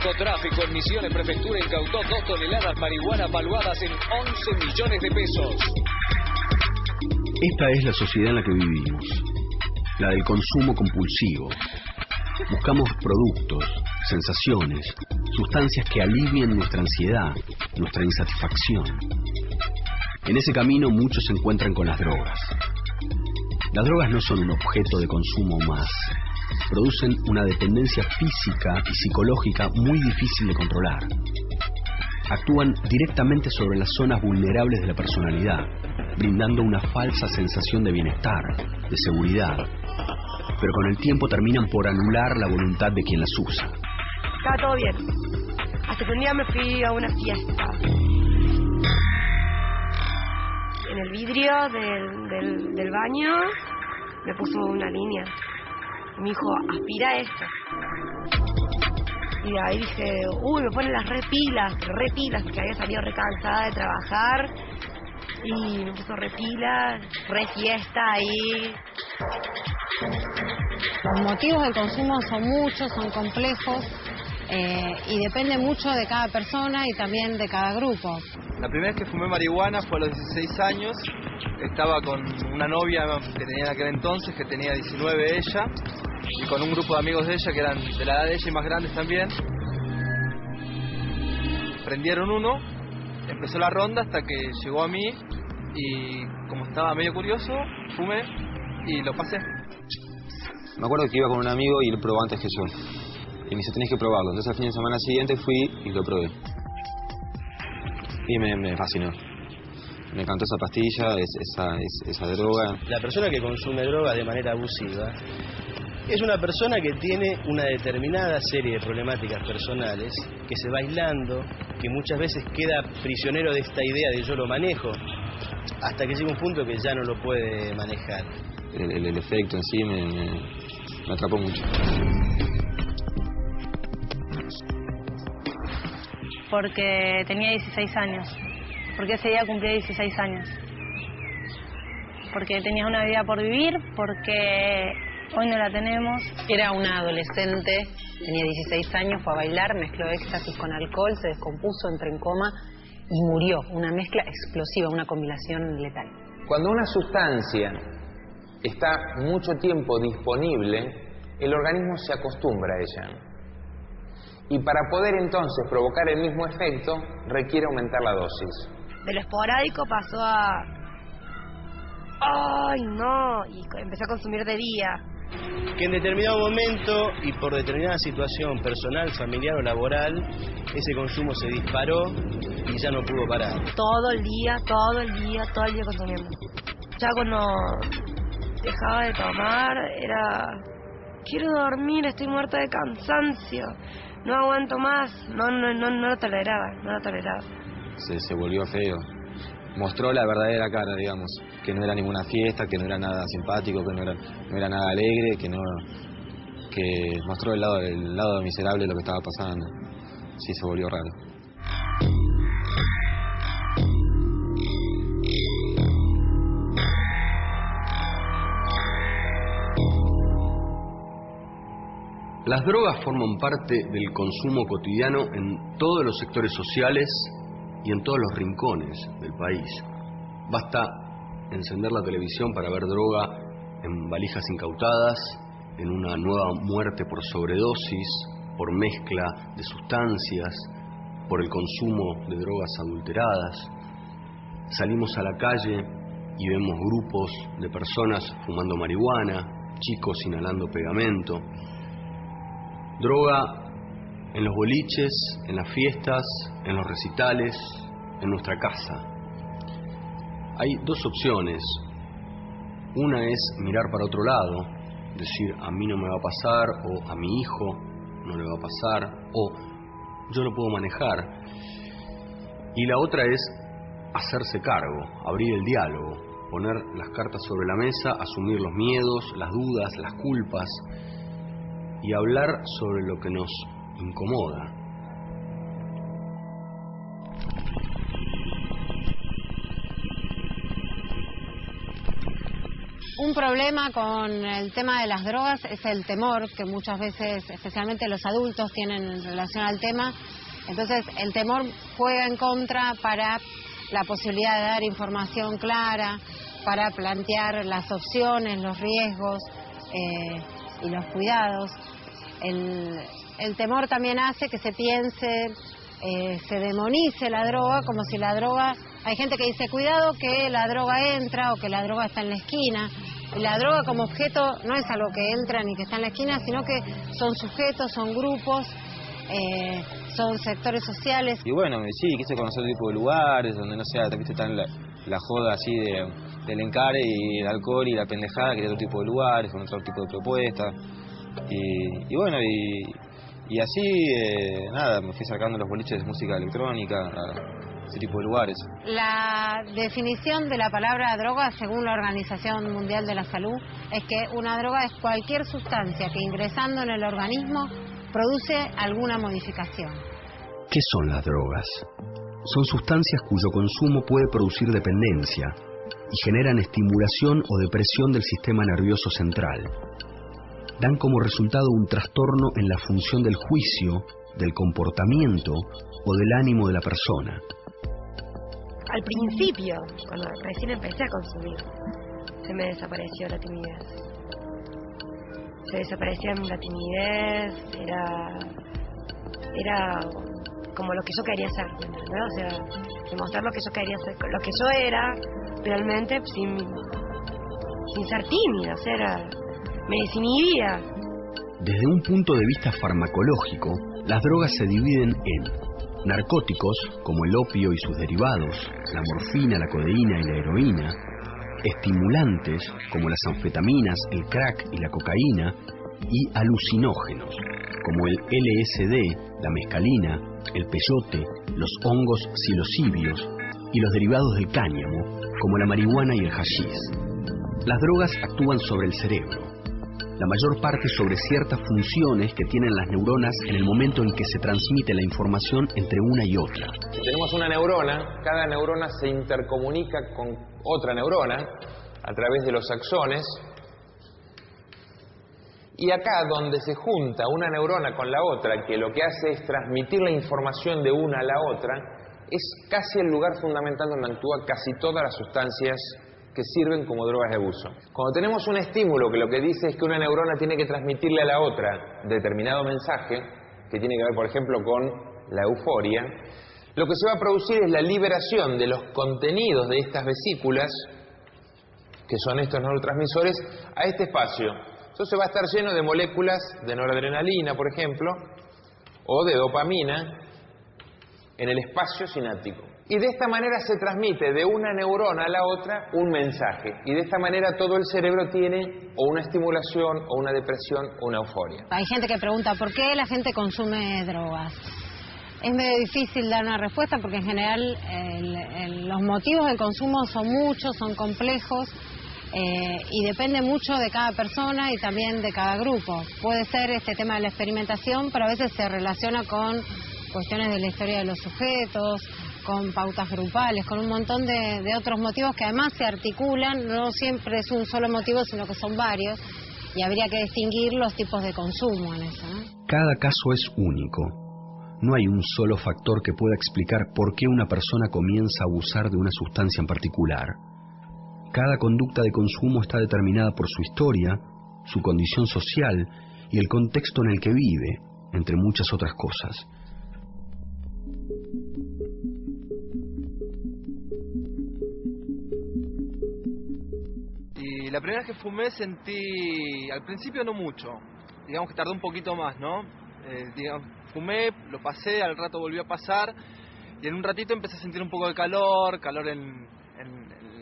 narcotráfico en Misiones Prefectura incautó 2 toneladas de marihuana valuadas en 11 millones de pesos. Esta es la sociedad en la que vivimos, la del consumo compulsivo. Buscamos productos, sensaciones, sustancias que alivien nuestra ansiedad, nuestra insatisfacción. En ese camino muchos se encuentran con las drogas. Las drogas no son un objeto de consumo más. Producen una dependencia física y psicológica muy difícil de controlar. Actúan directamente sobre las zonas vulnerables de la personalidad, brindando una falsa sensación de bienestar, de seguridad, pero con el tiempo terminan por anular la voluntad de quien las usa. Estaba todo bien, hasta que un día me fui a una fiesta. En el vidrio del baño me puso una línea. Me dijo, aspira esto. Y de ahí dije, uy, me ponen las repilas, que había salido recansada de trabajar. Y me puso repilas, fiesta ahí. Los motivos del consumo son muchos, son complejos y depende mucho de cada persona y también de cada grupo. La primera vez que fumé marihuana fue a los 16 años. Estaba con una novia que tenía en aquel entonces, que tenía 19 ella, y con un grupo de amigos de ella que eran de la edad de ella y más grandes también. Prendieron uno, empezó la ronda hasta que llegó a mí y como estaba medio curioso, fumé y lo pasé. Me acuerdo que iba con un amigo y él probó antes que yo. Y me dice, tenés que probarlo. Entonces al fin de semana siguiente fui y lo probé. Y me fascinó. Me encantó esa pastilla, esa droga. La persona que consume droga de manera abusiva es una persona que tiene una determinada serie de problemáticas personales, que se va aislando, que muchas veces queda prisionero de esta idea de yo lo manejo, hasta que llega un punto que ya no lo puede manejar. El efecto en sí me atrapó mucho. Porque tenía 16 años. Porque ese día cumplía 16 años. Porque tenía una vida por vivir, porque hoy no la tenemos. Era una adolescente, tenía 16 años, fue a bailar, mezcló éxtasis con alcohol, se descompuso, entró en coma y murió. Una mezcla explosiva, una combinación letal. Cuando una sustancia está mucho tiempo disponible, el organismo se acostumbra a ella. Y para poder entonces provocar el mismo efecto, requiere aumentar la dosis. De lo esporádico pasó a... ¡ay, no! Y empecé a consumir de día. Que en determinado momento y por determinada situación personal, familiar o laboral, ese consumo se disparó y ya no pudo parar. Todo el día consumiendo. Ya cuando dejaba de tomar era... quiero dormir, estoy muerta de cansancio. No aguanto más. No lo toleraba. Se volvió feo. Mostró la verdadera cara, digamos, que no era ninguna fiesta, que no era nada simpático, que no era nada alegre, que mostró el lado miserable de lo que estaba pasando. Sí, se volvió raro. Las drogas forman parte del consumo cotidiano en todos los sectores sociales y en todos los rincones del país. Basta encender la televisión para ver droga en valijas incautadas, en una nueva muerte por sobredosis, por mezcla de sustancias, por el consumo de drogas adulteradas. Salimos a la calle y vemos grupos de personas fumando marihuana, chicos inhalando pegamento. Droga en los boliches, en las fiestas, en los recitales, en nuestra casa. Hay dos opciones. Una es mirar para otro lado, decir a mí no me va a pasar, o a mi hijo no le va a pasar, o yo lo puedo manejar. Y la otra es hacerse cargo, abrir el diálogo, poner las cartas sobre la mesa, asumir los miedos, las dudas, las culpas y hablar sobre lo que nos incomoda. Un problema con el tema de las drogas es el temor que muchas veces, especialmente los adultos, tienen en relación al tema. Entonces, el temor juega en contra para la posibilidad de dar información clara, para plantear las opciones, los riesgos y los cuidados. El temor también hace que se piense, se demonice la droga, como si la droga... Hay gente que dice, cuidado que la droga entra o que la droga está en la esquina. Y la droga como objeto no es algo que entra ni que está en la esquina, sino que son sujetos, son grupos, son sectores sociales. Y bueno, sí, quise conocer otro tipo de lugares donde no sea, viste, tan la joda así del encare y el alcohol y la pendejada, quería otro tipo de lugares, con otro tipo de propuestas. Y bueno, y así, nada, me fui sacando los boliches de música electrónica, ese tipo de lugares. La definición de la palabra droga, según la Organización Mundial de la Salud, es que una droga es cualquier sustancia que ingresando en el organismo produce alguna modificación. ¿Qué son las drogas? Son sustancias cuyo consumo puede producir dependencia y generan estimulación o depresión del sistema nervioso central. Dan como resultado un trastorno en la función del juicio, del comportamiento o del ánimo de la persona. Al principio, cuando recién empecé a consumir, se me desapareció la timidez. Se desapareció la timidez, era como lo que yo quería ser, ¿entendés? O sea, demostrar lo que yo quería ser, lo que yo era realmente sin ser tímida, o sea, me desinhibía. Desde un punto de vista farmacológico, las drogas se dividen en narcóticos, como el opio y sus derivados, la morfina, la codeína y la heroína, estimulantes, como las anfetaminas, el crack y la cocaína, y alucinógenos, como el LSD, la mescalina, el peyote, los hongos psilocibios y los derivados del cáñamo, como la marihuana y el hashish. Las drogas actúan sobre el cerebro, la mayor parte sobre ciertas funciones que tienen las neuronas en el momento en que se transmite la información entre una y otra. Si tenemos una neurona, cada neurona se intercomunica con otra neurona a través de los axones. Y acá donde se junta una neurona con la otra, que lo que hace es transmitir la información de una a la otra, es casi el lugar fundamental donde actúa casi todas las sustancias que sirven como drogas de uso. Cuando tenemos un estímulo que lo que dice es que una neurona tiene que transmitirle a la otra determinado mensaje, que tiene que ver, por ejemplo, con la euforia, lo que se va a producir es la liberación de los contenidos de estas vesículas, que son estos neurotransmisores, a este espacio. Entonces va a estar lleno de moléculas de noradrenalina, por ejemplo, o de dopamina en el espacio sináptico. Y de esta manera se transmite de una neurona a la otra un mensaje. Y de esta manera todo el cerebro tiene o una estimulación, o una depresión, o una euforia. Hay gente que pregunta, ¿por qué la gente consume drogas? Es medio difícil dar una respuesta porque en general los motivos del consumo son muchos, son complejos. Y depende mucho de cada persona y también de cada grupo. Puede ser este tema de la experimentación, pero a veces se relaciona con cuestiones de la historia de los sujetos, con pautas grupales, con un montón de otros motivos que además se articulan. No siempre es un solo motivo, sino que son varios, y habría que distinguir los tipos de consumo en eso, ¿no? Cada caso es único. No hay un solo factor que pueda explicar por qué una persona comienza a abusar de una sustancia en particular. Cada conducta de consumo está determinada por su historia, su condición social y el contexto en el que vive, entre muchas otras cosas. Y la primera vez que fumé sentí, al principio no mucho, digamos que tardó un poquito más, ¿no? Fumé, lo pasé, al rato volvió a pasar y en un ratito empecé a sentir un poco de calor en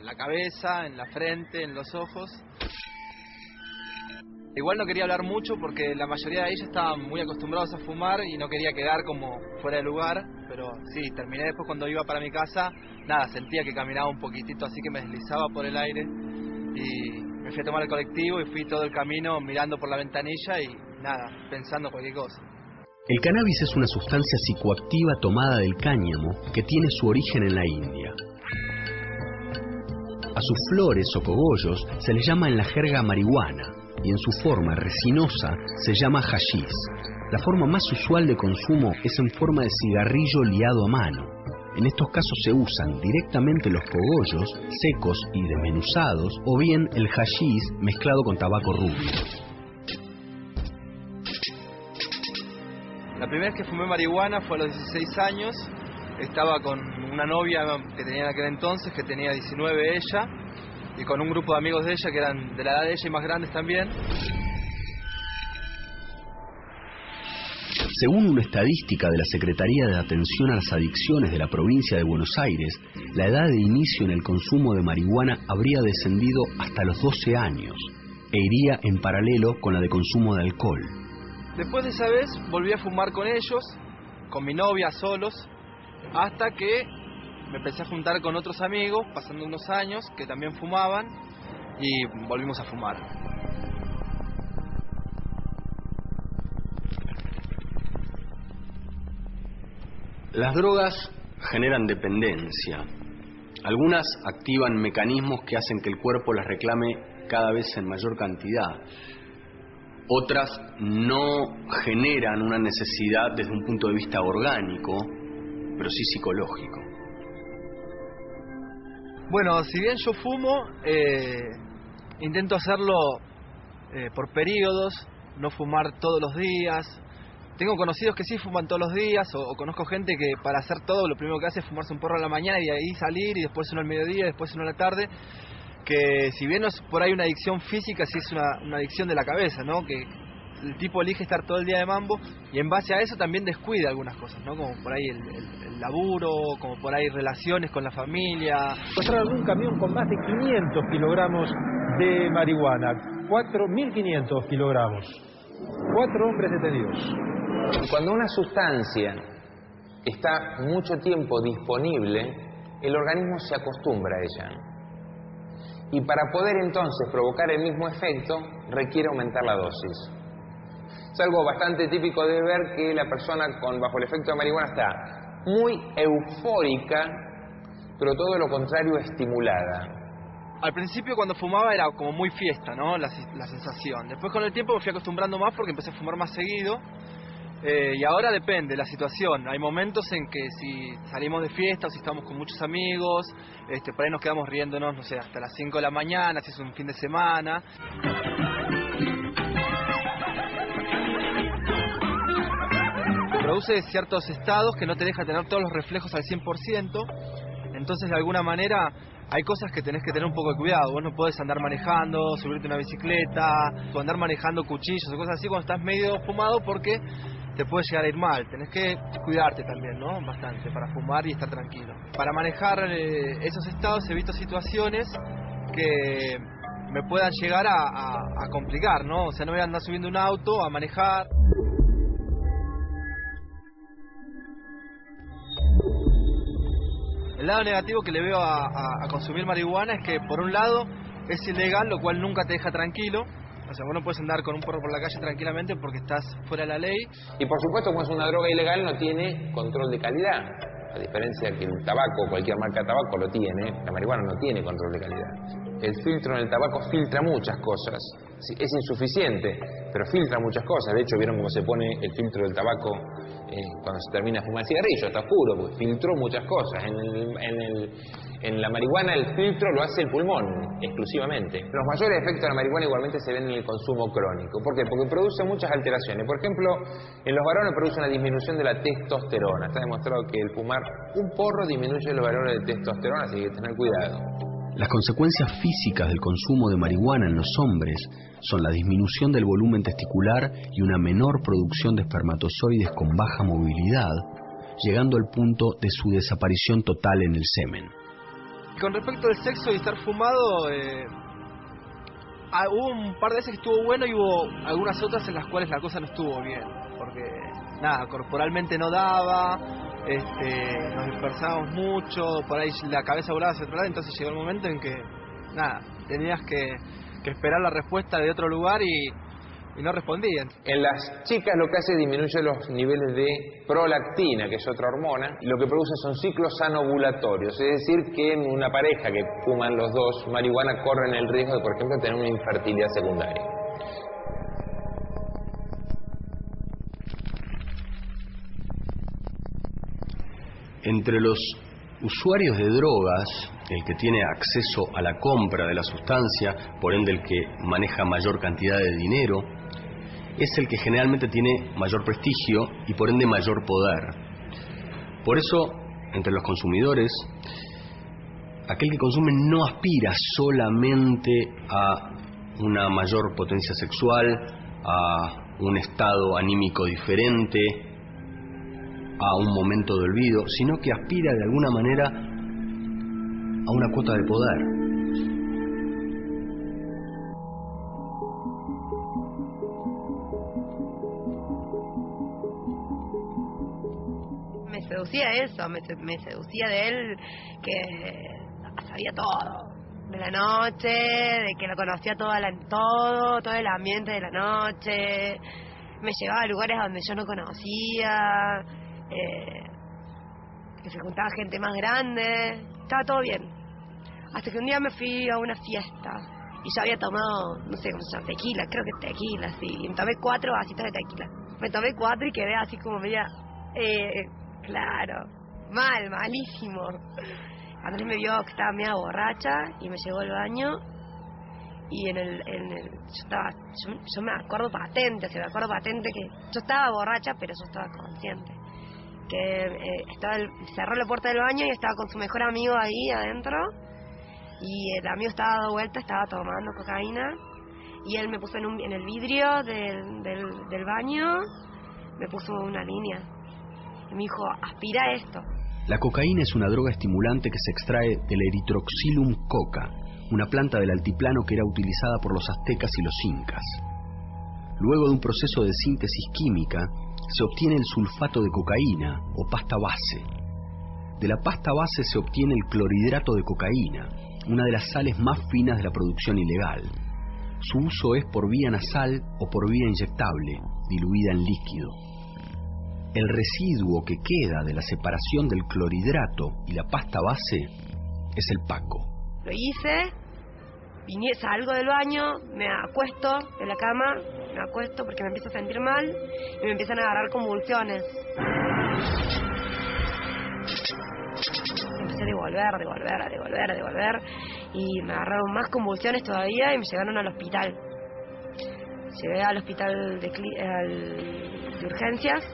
la cabeza, en la frente, en los ojos. Igual no quería hablar mucho porque la mayoría de ellos estaban muy acostumbrados a fumar y no quería quedar como fuera de lugar, pero sí, terminé después cuando iba para mi casa, nada, sentía que caminaba un poquitito, así que me deslizaba por el aire y me fui a tomar el colectivo y fui todo el camino mirando por la ventanilla y nada, pensando cualquier cosa. El cannabis es una sustancia psicoactiva tomada del cáñamo que tiene su origen en la India. A sus flores o cogollos se les llama en la jerga marihuana y en su forma resinosa se llama hashish. La forma más usual de consumo es en forma de cigarrillo liado a mano. En estos casos se usan directamente los cogollos secos y desmenuzados o bien el hashish mezclado con tabaco rubio. La primera vez que fumé marihuana fue a los 16 años. Estaba con una novia que tenía en aquel entonces, que tenía 19 ella, y con un grupo de amigos de ella que eran de la edad de ella y más grandes también. Según una estadística de la Secretaría de Atención a las Adicciones de la provincia de Buenos Aires, la edad de inicio en el consumo de marihuana habría descendido hasta los 12 años e iría en paralelo con la de consumo de alcohol. Después de esa vez volví a fumar con ellos, con mi novia, solos, hasta que me empecé a juntar con otros amigos, pasando unos años, que también fumaban, y volvimos a fumar. Las drogas generan dependencia. Algunas activan mecanismos que hacen que el cuerpo las reclame cada vez en mayor cantidad. Otras no generan una necesidad desde un punto de vista orgánico, pero sí psicológico. Bueno, si bien yo fumo, intento hacerlo por periodos, no fumar todos los días. Tengo conocidos que sí fuman todos los días, o conozco gente que para hacer todo lo primero que hace es fumarse un porro a la mañana y de ahí salir, y después uno al mediodía, y después uno a la tarde. Que si bien no es por ahí una adicción física, sí es una adicción de la cabeza, ¿no? Que el tipo elige estar todo el día de mambo y en base a eso también descuida algunas cosas, ¿no? Como por ahí el laburo, como por ahí relaciones con la familia. Encontraron un camión con más de 500 kilogramos de marihuana, 4.500 kilogramos, 4 hombres detenidos. Cuando una sustancia está mucho tiempo disponible, el organismo se acostumbra a ella. Y para poder entonces provocar el mismo efecto, requiere aumentar la dosis. Es algo bastante típico de ver que la persona bajo el efecto de marihuana está muy eufórica, pero todo lo contrario estimulada. Al principio cuando fumaba era como muy fiesta, ¿no? La sensación. Después con el tiempo me fui acostumbrando más porque empecé a fumar más seguido. Y ahora depende de la situación. Hay momentos en que si salimos de fiesta o si estamos con muchos amigos, por ahí nos quedamos riéndonos, no sé, hasta las 5 de la mañana, si es un fin de semana. Produce ciertos estados que no te deja tener todos los reflejos al 100%. Entonces, de alguna manera, hay cosas que tenés que tener un poco de cuidado. Vos no podés andar manejando, subirte a una bicicleta, o andar manejando cuchillos o cosas así cuando estás medio fumado, porque te puede llegar a ir mal. Tenés que cuidarte también, ¿no? Bastante, para fumar y estar tranquilo. Para manejar esos estados evito situaciones que me puedan llegar a complicar, ¿no? O sea, no voy a andar subiendo un auto a manejar. El lado negativo que le veo a consumir marihuana es que, por un lado, es ilegal, lo cual nunca te deja tranquilo. O sea, vos no puedes andar con un porro por la calle tranquilamente porque estás fuera de la ley. Y por supuesto, como es una droga ilegal, no tiene control de calidad. A diferencia que el tabaco, cualquier marca de tabaco lo tiene, la marihuana no tiene control de calidad. El filtro en el tabaco filtra muchas cosas. Es insuficiente, pero filtra muchas cosas. De hecho, vieron cómo se pone el filtro del tabaco cuando se termina de fumar el cigarrillo. Está oscuro, porque filtró muchas cosas. En la marihuana el filtro lo hace el pulmón, exclusivamente. Los mayores efectos de la marihuana igualmente se ven en el consumo crónico. ¿Por qué? Porque produce muchas alteraciones. Por ejemplo, en los varones produce una disminución de la testosterona. Está demostrado que el fumar un porro disminuye los valores de testosterona, así que hay que tener cuidado. Las consecuencias físicas del consumo de marihuana en los hombres son la disminución del volumen testicular y una menor producción de espermatozoides con baja movilidad, llegando al punto de su desaparición total en el semen. Con respecto al sexo y estar fumado, hubo un par de veces que estuvo bueno y hubo algunas otras en las cuales la cosa no estuvo bien, porque nada, corporalmente no daba, nos dispersábamos mucho, por ahí la cabeza volaba hacia otro lado, entonces llegó el momento en que nada, tenías que esperar la respuesta de otro lugar y y no respondían. En las chicas lo que hace es disminuye los niveles de prolactina, que es otra hormona, y lo que produce son ciclos anovulatorios, es decir, que en una pareja que fuman los dos marihuana corren el riesgo de, por ejemplo, tener una infertilidad secundaria. Entre los usuarios de drogas, el que tiene acceso a la compra de la sustancia, por ende el que maneja mayor cantidad de dinero, es el que generalmente tiene mayor prestigio y por ende mayor poder. Por eso, entre los consumidores, aquel que consume no aspira solamente a una mayor potencia sexual, a un estado anímico diferente, a un momento de olvido, sino que aspira de alguna manera a una cuota de poder. Me seducía eso, me seducía de él que sabía todo de la noche, de que lo conocía todo el ambiente de la noche, me llevaba a lugares donde yo no conocía, que se juntaba gente más grande, estaba todo bien. Hasta que un día me fui a una fiesta y yo había tomado, no sé cómo se llama, tequila, creo que tequila, sí, y me tomé 4 vasitos de tequila. Me tomé 4 y quedé así como media, claro, malísimo. Andrés me vio que estaba media borracha y me llevó al baño y yo me acuerdo patente, que yo estaba borracha, pero yo estaba consciente. Que cerró la puerta del baño y estaba con su mejor amigo ahí adentro y el amigo estaba dado vuelta, estaba tomando cocaína y él me puso en el vidrio del baño, me puso una línea y me dijo, aspira esto. La cocaína es una droga estimulante que se extrae del Erythrocilum coca, una planta del altiplano que era utilizada por los aztecas y los incas. Luego de un proceso de síntesis química, se obtiene el sulfato de cocaína o pasta base. De la pasta base se obtiene el clorhidrato de cocaína, una de las sales más finas de la producción ilegal. Su uso es por vía nasal o por vía inyectable, diluida en líquido. El residuo que queda de la separación del clorhidrato y la pasta base es el paco. Lo hice, salgo del baño, me acuesto en la cama, porque me empiezo a sentir mal y me empiezan a agarrar convulsiones. Empecé a devolver y me agarraron más convulsiones todavía y me llevaron al hospital. Llegué al hospital de urgencias,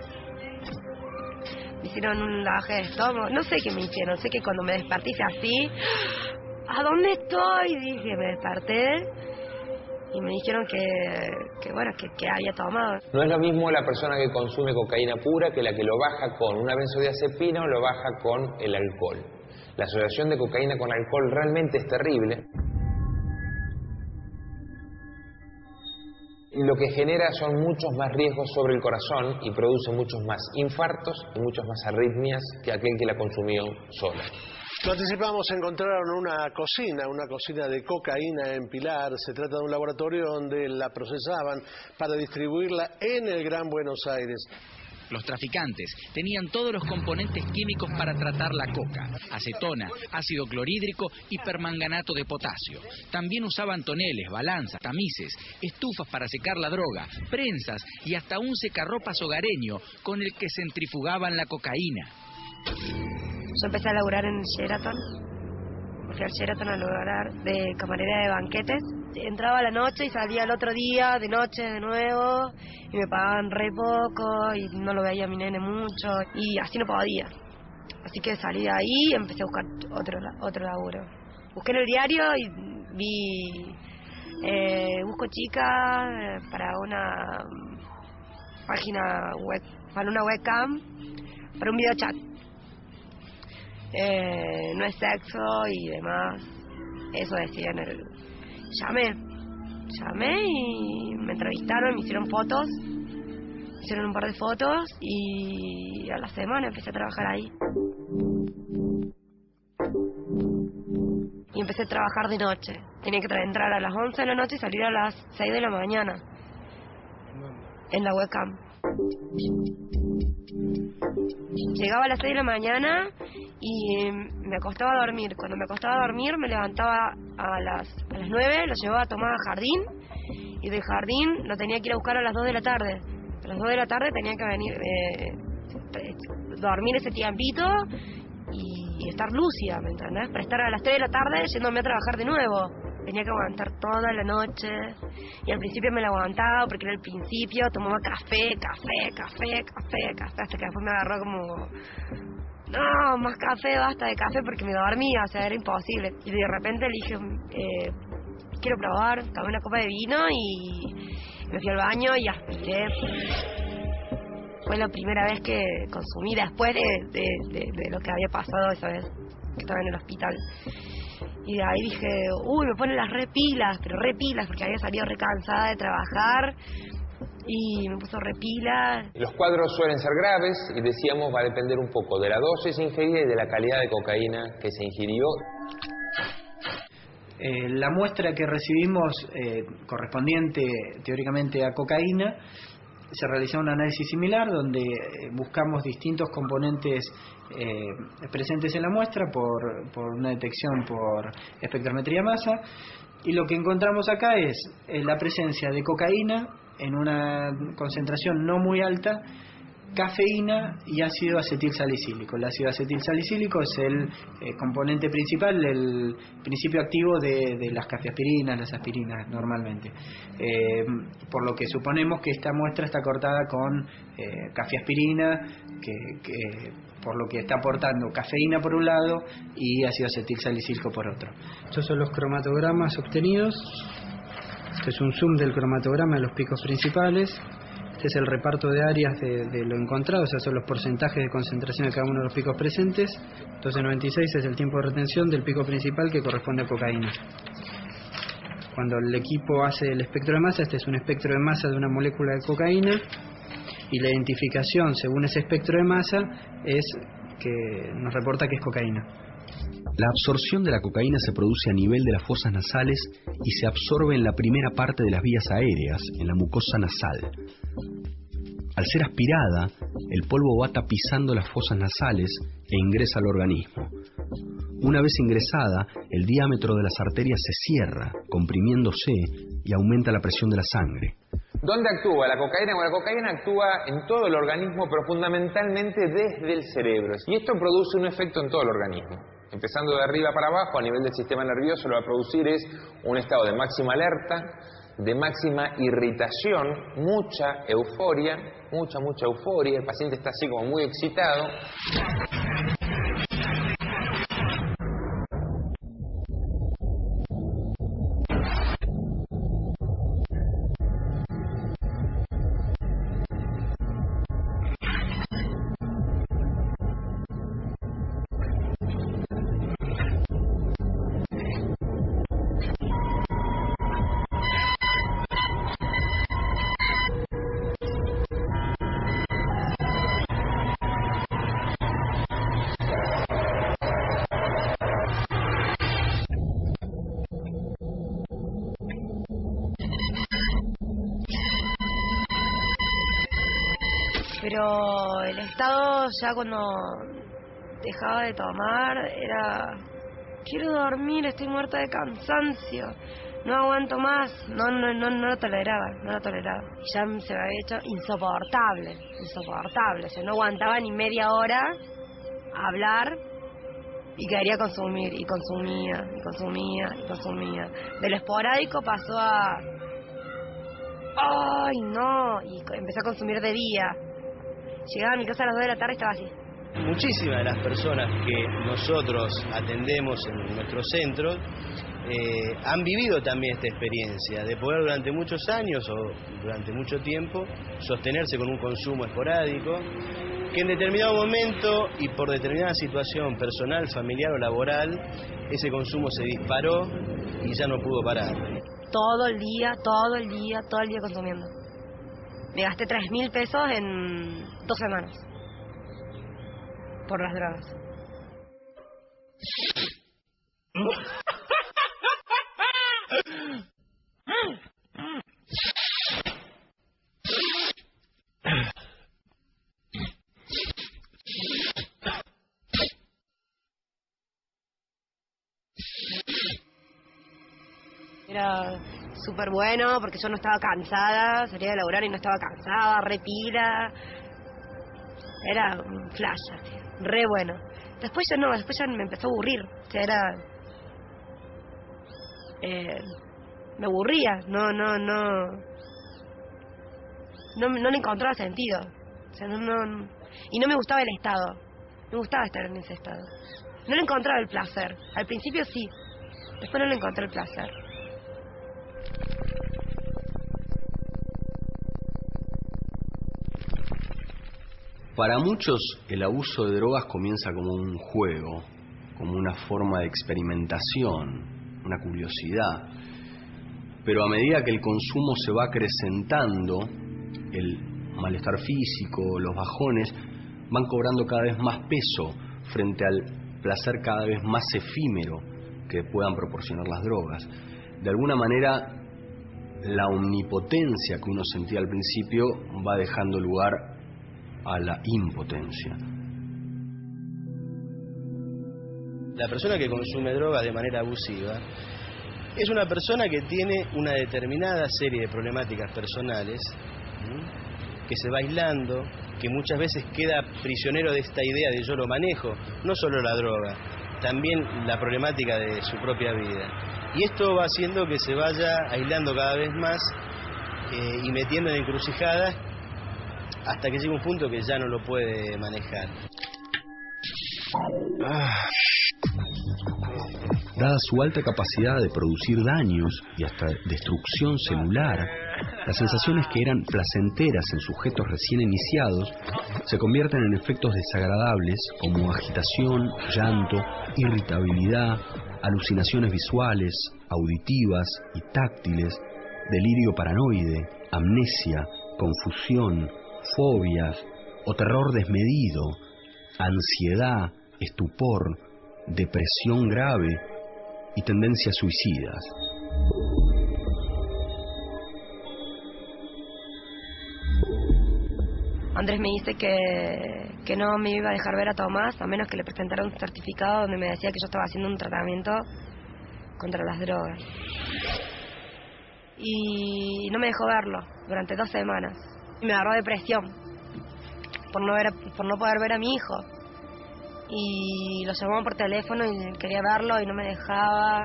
me hicieron un lavaje de estómago, no sé qué me hicieron, sé que cuando me desperté hice así, ¿a dónde estoy? Dije, me desperté y me dijeron que había tomado. No es lo mismo la persona que consume cocaína pura que la que lo baja con una benzodiazepina o lo baja con el alcohol. La asociación de cocaína con alcohol realmente es terrible. Y lo que genera son muchos más riesgos sobre el corazón y produce muchos más infartos y muchas más arritmias que aquel que la consumió sola. Lo anticipamos, encontraron una cocina de cocaína en Pilar. Se trata de un laboratorio donde la procesaban para distribuirla en el Gran Buenos Aires. Los traficantes tenían todos los componentes químicos para tratar la coca: acetona, ácido clorhídrico y permanganato de potasio. También usaban toneles, balanzas, tamices, estufas para secar la droga, prensas y hasta un secarropas hogareño con el que centrifugaban la cocaína. Yo empecé a laburar en Sheraton. Fui al Sheraton a laburar de camarera de banquetes. Entraba a la noche y salía el otro día de noche de nuevo y me pagaban re poco y no lo veía a mi nene mucho y así no podía. Así que salí de ahí y empecé a buscar otro laburo. Busqué en el diario y vi busco chicas para una página web, para una webcam, para un video chat. No es sexo y demás. Eso decía en el... Llamé y me entrevistaron, me hicieron fotos, hicieron un par de fotos y a la semana empecé a trabajar ahí. Y empecé a trabajar de noche. Tenía que entrar a las 11 de la noche y salir a las 6 de la mañana. en la webcam. Llegaba a las 6 de la mañana y me acostaba a dormir. Cuando me acostaba a dormir me levantaba a las 9, lo llevaba a tomar al jardín y del jardín lo tenía que ir a buscar a las 2 de la tarde. A las 2 de la tarde tenía que venir, dormir ese tiempito y estar lúcida, ¿me entendés? Para estar a las 3 de la tarde yéndome a trabajar de nuevo. Tenía que aguantar toda la noche y al principio me la aguantaba porque era el principio, tomaba café, hasta que después me agarró como, no, más café, basta de café, porque me dormía, o sea, era imposible. Y de repente le dije, quiero probar, tomé una copa de vino y me fui al baño y aspiré. Fue la primera vez que consumí después de lo que había pasado esa vez que estaba en el hospital. Y de ahí dije, me ponen las repilas, pero repilas, porque había salido recansada de trabajar y me puso repilas. Los cuadros suelen ser graves y decíamos va a depender un poco de la dosis ingerida y de la calidad de cocaína que se ingirió. La muestra que recibimos correspondiente teóricamente a cocaína, se realizó un análisis similar donde buscamos distintos componentes presentes en la muestra por una detección por espectrometría masa, y lo que encontramos acá es la presencia de cocaína en una concentración no muy alta, cafeína y ácido acetilsalicílico. El ácido acetilsalicílico es el componente principal, el principio activo de las cafeaspirinas, las aspirinas normalmente. Por lo que suponemos que esta muestra está cortada con cafeaspirina, que por lo que está aportando cafeína por un lado y ácido acetilsalicílico por otro. Estos son los cromatogramas obtenidos. Este es un zoom del cromatograma de los picos principales. Este es el reparto de áreas de lo encontrado, o sea, son los porcentajes de concentración de cada uno de los picos presentes. 1296 es el tiempo de retención del pico principal que corresponde a cocaína. Cuando el equipo hace el espectro de masa, este es un espectro de masa de una molécula de cocaína, y la identificación según ese espectro de masa es que nos reporta que es cocaína. La absorción de la cocaína se produce a nivel de las fosas nasales y se absorbe en la primera parte de las vías aéreas, en la mucosa nasal. Al ser aspirada, el polvo va tapizando las fosas nasales e ingresa al organismo. Una vez ingresada, el diámetro de las arterias se cierra, comprimiéndose, y aumenta la presión de la sangre. ¿Dónde actúa la cocaína? Bueno, la cocaína actúa en todo el organismo, pero fundamentalmente desde el cerebro. Y esto produce un efecto en todo el organismo. Empezando de arriba para abajo, a nivel del sistema nervioso, lo que va a producir es un estado de máxima alerta, de máxima irritación, mucha euforia, mucha euforia. El paciente está así como muy excitado. Pero el estado ya cuando dejaba de tomar era, quiero dormir, estoy muerta de cansancio, no aguanto más, no lo toleraba. Y ya se me había hecho insoportable, o sea, no aguantaba ni media hora a hablar y quería consumir, y consumía. De lo esporádico pasó a, ¡ay no! Y empecé a consumir de día. Llegaba a mi casa a las 2 de la tarde y estaba así. Muchísimas de las personas que nosotros atendemos en nuestros centros han vivido también esta experiencia de poder durante muchos años o durante mucho tiempo sostenerse con un consumo esporádico, que en determinado momento y por determinada situación personal, familiar o laboral, ese consumo se disparó y ya no pudo parar. Todo el día consumiendo. Me gasté 3.000 pesos en 2 semanas por las drogas. Era súper bueno porque yo no estaba cansada, salía de laburar y no estaba cansada, re pila. Era un flash, así, re bueno. Después ya no, después ya me empezó a aburrir. O sea, era... me aburría, no le encontraba sentido. O sea, y no me gustaba el estado. Me gustaba estar en ese estado. No le encontraba el placer. Al principio sí, después no le encontré el placer. Para muchos el abuso de drogas comienza como un juego, como una forma de experimentación, una curiosidad. Pero a medida que el consumo se va acrecentando, el malestar físico, los bajones, van cobrando cada vez más peso frente al placer cada vez más efímero que puedan proporcionar las drogas. De alguna manera, la omnipotencia que uno sentía al principio va dejando lugar a la impotencia. La persona que consume droga de manera abusiva es una persona que tiene una determinada serie de problemáticas personales, que se va aislando, que muchas veces queda prisionero de esta idea de yo lo manejo, no solo la droga, también la problemática de su propia vida. Y esto va haciendo que se vaya aislando cada vez más y metiendo en encrucijadas hasta que llega un punto que ya no lo puede manejar. Dada su alta capacidad de producir daños y hasta destrucción celular, las sensaciones que eran placenteras en sujetos recién iniciados se convierten en efectos desagradables como agitación, llanto, irritabilidad, alucinaciones visuales, auditivas y táctiles, delirio paranoide, amnesia, confusión, fobias o terror desmedido, ansiedad, estupor, depresión grave y tendencias suicidas. Andrés me dice que no me iba a dejar ver a Tomás a menos que le presentara un certificado donde me decía que yo estaba haciendo un tratamiento contra las drogas. Y no me dejó verlo durante 2 semanas. Y me agarró depresión por no poder ver a mi hijo. Y lo llamaba por teléfono y quería verlo y no me dejaba.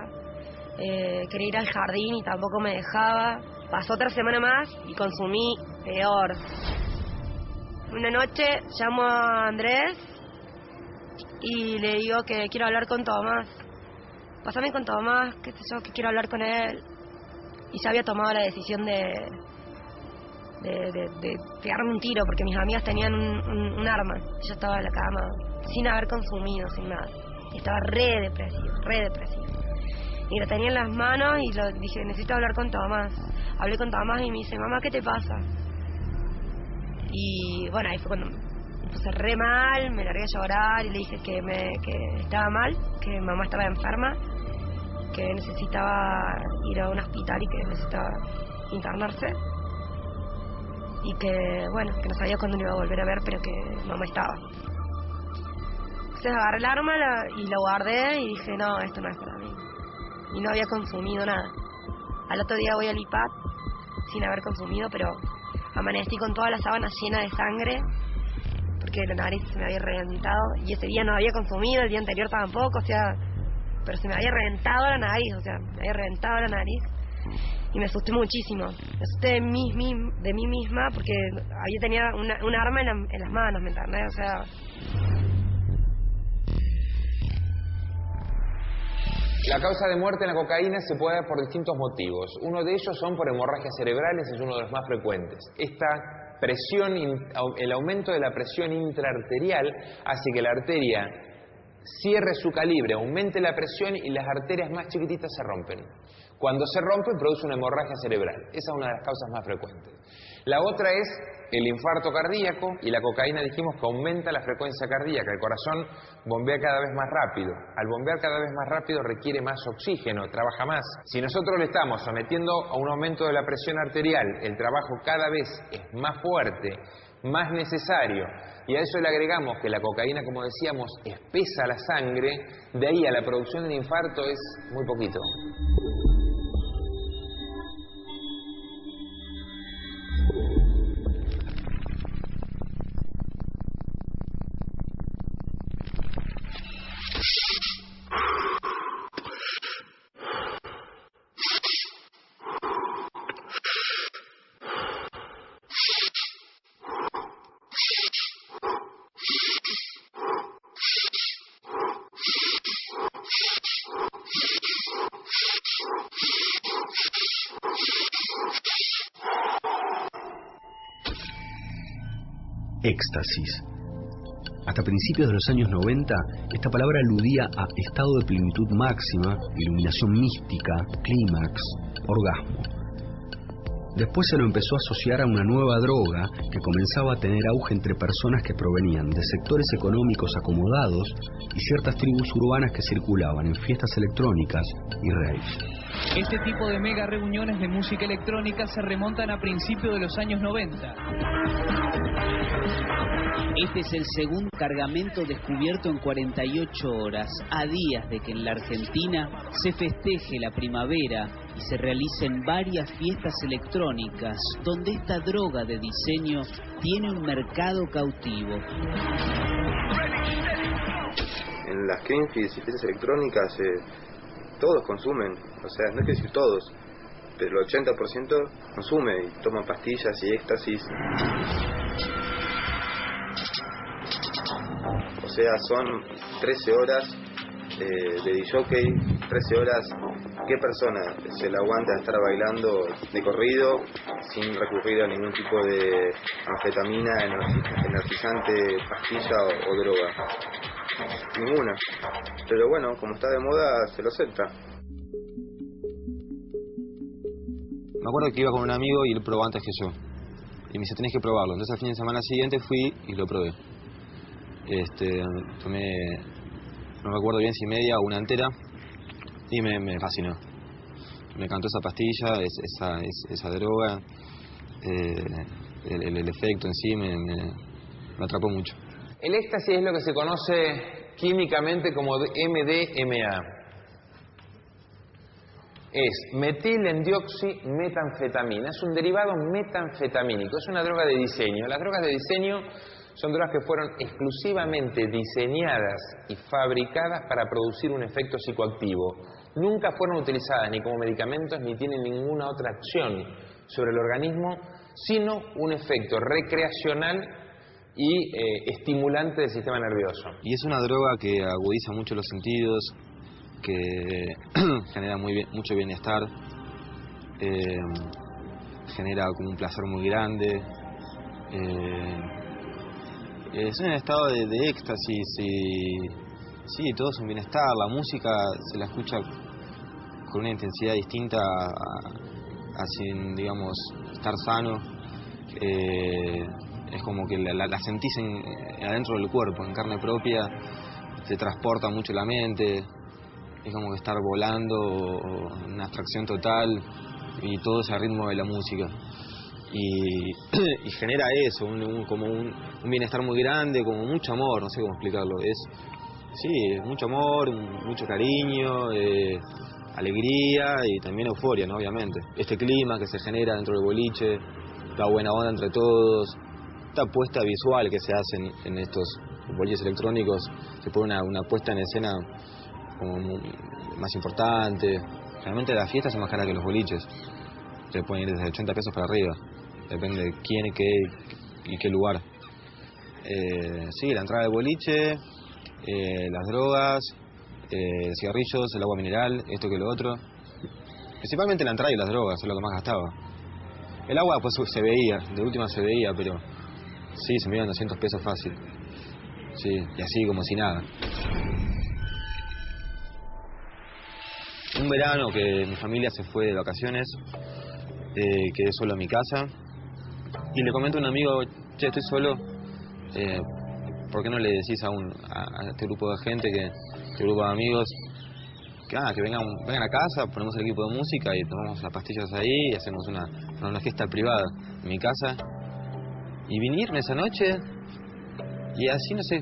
Quería ir al jardín y tampoco me dejaba. Pasó otra semana más y consumí peor. Una noche llamo a Andrés y le digo que quiero hablar con Tomás. Pásame con Tomás, qué sé yo, que quiero hablar con él. Y ya había tomado la decisión de pegarme un tiro porque mis amigas tenían un arma. Yo estaba en la cama sin haber consumido, sin nada. Y estaba re depresivo. Y lo tenía en las manos y dije, necesito hablar con Tomás. Hablé con Tomás y me dice, mamá, ¿qué te pasa? Y bueno, ahí fue cuando me puse re mal, me largué a llorar y le dije que estaba mal, que mamá estaba enferma, que necesitaba ir a un hospital y que necesitaba internarse. Y que, bueno, que no sabía cuándo lo iba a volver a ver, pero que mamá estaba. Entonces agarré el arma y la guardé y dije, no, esto no es para mí. Y no había consumido nada. Al otro día voy al IPAT sin haber consumido, pero amanecí con toda la sábana llena de sangre porque la nariz se me había reventado y ese día no había consumido, el día anterior tampoco, o sea, pero se me había reventado la nariz, y me asusté muchísimo. Me asusté de mí misma porque tenía un arma en las manos, ¿me entendés? O sea... La causa de muerte en la cocaína se puede dar por distintos motivos. Uno de ellos son por hemorragias cerebrales, es uno de los más frecuentes. Esta presión, el aumento de la presión intraarterial hace que la arteria cierre su calibre, aumente la presión y las arterias más chiquititas se rompen. Cuando se rompe, produce una hemorragia cerebral. Esa es una de las causas más frecuentes. La otra es el infarto cardíaco, y la cocaína dijimos que aumenta la frecuencia cardíaca. El corazón bombea cada vez más rápido. Al bombear cada vez más rápido requiere más oxígeno, trabaja más. Si nosotros le estamos sometiendo a un aumento de la presión arterial, el trabajo cada vez es más fuerte, más necesario, y a eso le agregamos que la cocaína, como decíamos, espesa la sangre, de ahí a la producción del infarto es muy poquito. éxtasis. Hasta principios de los años 90, esta palabra aludía a estado de plenitud máxima, iluminación mística, clímax, orgasmo. Después se lo empezó a asociar a una nueva droga que comenzaba a tener auge entre personas que provenían de sectores económicos acomodados y ciertas tribus urbanas que circulaban en fiestas electrónicas y raves. Este tipo de mega reuniones de música electrónica se remontan a principios de los años 90. Este es el segundo cargamento descubierto en 48 horas, a días de que en la Argentina se festeje la primavera y se realicen varias fiestas electrónicas, donde esta droga de diseño tiene un mercado cautivo. En las Greenfields y fiestas electrónicas todos consumen, o sea, no hay que decir todos, pero el 80% consume y toma pastillas y éxtasis. O sea, son 13 horas de disjockey, 13 horas. ¿Qué persona se la aguanta estar bailando de corrido sin recurrir a ningún tipo de anfetamina, energizante, pastilla o droga? Ninguna. Pero bueno, como está de moda, se lo acepta. Me acuerdo que iba con un amigo y él probó antes que yo. Y me dice, tenés que probarlo. Entonces al fin de semana siguiente fui y lo probé. Tomé, no recuerdo bien si media o una entera, y me fascinó. Me encantó esa pastilla, esa droga, el efecto en sí me atrapó mucho. El éxtasis es lo que se conoce químicamente como MDMA. Es metilendioximetanfetamina, es un derivado metanfetamínico, es una droga de diseño. Las drogas de diseño son drogas que fueron exclusivamente diseñadas y fabricadas para producir un efecto psicoactivo. Nunca fueron utilizadas ni como medicamentos ni tienen ninguna otra acción sobre el organismo, sino un efecto recreacional y estimulante del sistema nervioso. Y es una droga que agudiza mucho los sentidos, que genera mucho bienestar, genera como un placer muy grande. Es un estado de éxtasis y sí, todo es un bienestar. La música se la escucha con una intensidad distinta a sin, digamos, estar sano. Es como que la sentís adentro del cuerpo, en carne propia, te transporta mucho la mente, es como que estar volando, una abstracción total, y todo es al ritmo de la música. Y genera eso, como un bienestar muy grande, como mucho amor, no sé cómo explicarlo. Sí, mucho amor, mucho cariño, alegría y también euforia, ¿no? Obviamente. Este clima que se genera dentro del boliche, la buena onda entre todos, esta puesta visual que se hace en estos boliches electrónicos, se pone una puesta en escena como más importante. Realmente las fiestas son más caras que los boliches, se pueden ir desde 80 pesos para arriba, depende de quién, qué y qué lugar. Sí, la entrada del boliche, las drogas, cigarrillos, el agua mineral, esto que lo otro. Principalmente la entrada y las drogas, es lo que más gastaba. El agua pues se veía, de última se veía, pero sí, se me iban 200 pesos fácil. Sí, y así como si nada. Un verano que mi familia se fue de vacaciones, quedé solo en mi casa y le comento a un amigo, che, estoy solo, ¿por qué no le decís a este grupo de gente, este grupo de amigos, que vengan a casa, ponemos el equipo de música y tomamos las pastillas ahí y hacemos una fiesta privada en mi casa? Y vinieron esa noche y así, no sé,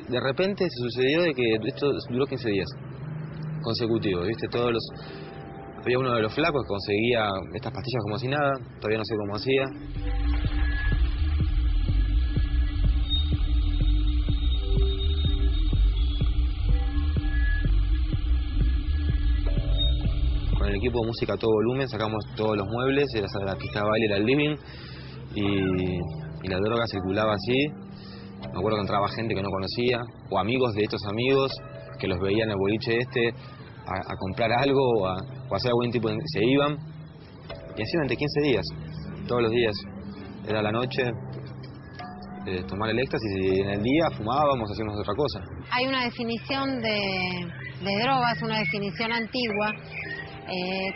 de repente se sucedió de que esto duró 15 días consecutivos, ¿viste? Había uno de los flacos que conseguía estas pastillas como si nada, todavía no sé cómo hacía. Con el equipo de música a todo volumen sacamos todos los muebles, la pista de baile era el living y la droga circulaba así. Me acuerdo que entraba gente que no conocía o amigos de estos amigos que los veían en el boliche a comprar algo o a hacer algún tipo de... se iban y así durante 15 días, todos los días. Era la noche tomar el éxtasis y en el día fumábamos, hacíamos otra cosa. Hay una definición de drogas, una definición antigua,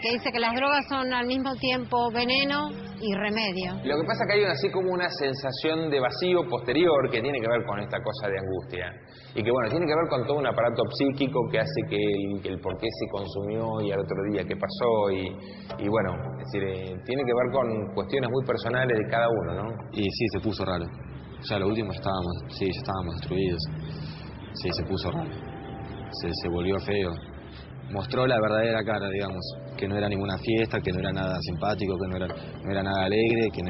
que dice que las drogas son al mismo tiempo veneno y remedio. Lo que pasa es que hay así como una sensación de vacío posterior que tiene que ver con esta cosa de angustia. Y que bueno, tiene que ver con todo un aparato psíquico que hace que el por qué se consumió y al otro día qué pasó. Y bueno, es decir, tiene que ver con cuestiones muy personales de cada uno, ¿no? Y sí, se puso raro. Ya lo último ya estábamos destruidos. Sí, se puso raro. Se volvió feo. Mostró la verdadera cara, digamos, que no era ninguna fiesta, que no era nada simpático, que no era nada alegre, que